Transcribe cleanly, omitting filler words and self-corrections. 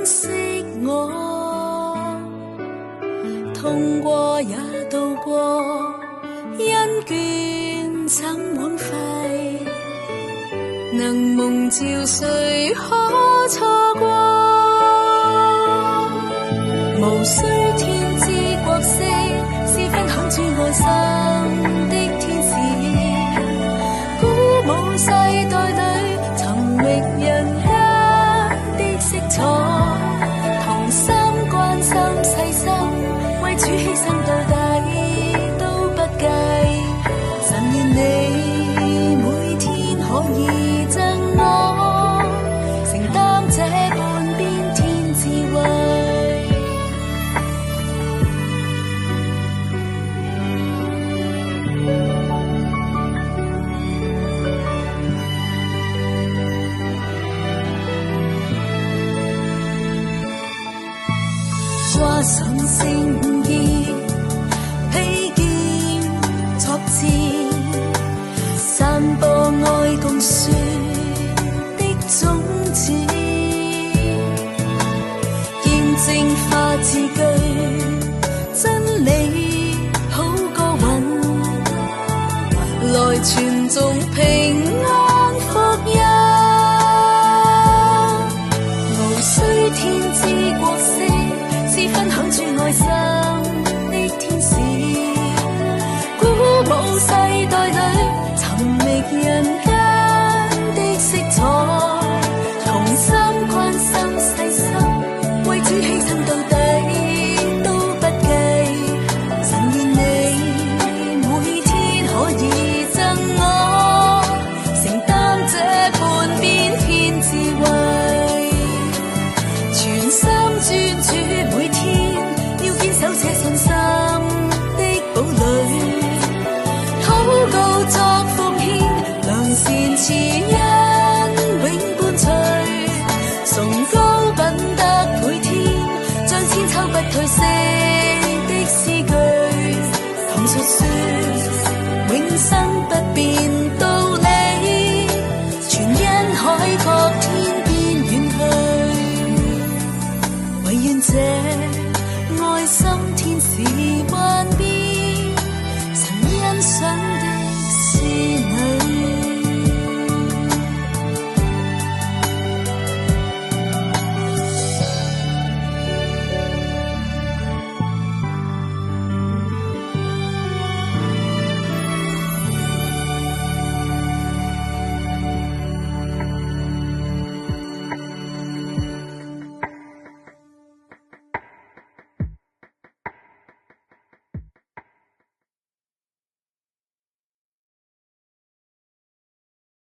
惜我，痛過也渡過，恩眷怎枉費？能蒙召誰可錯過？無需天姿國色，是分享主愛心的天使，鼓舞世代裏尋覓人間的色彩，同心關心細心，為主犧牲到底都不計。神願你每天可以贈我，承擔這半邊天智慧。掛上聖意，披劍作戰，散播愛共説的種子，見證化字句，真理好過雲，來傳頌平安福音。無需天姿國色，是分享主愛心的天使，鼓舞世代裏尋覓人間的色彩，同心關心細心，為主犧牲到底都不計。神願你每天可以贈我，承擔這半邊天智慧，全心專注每天，要堅守這信心的堡壘，禱告作奉獻，良善慈恩永伴隨，崇高品德倍添，將千秋不褪色的詩句，同述說永生不變道理，全因海角天邊遠去，唯願這愛心天使還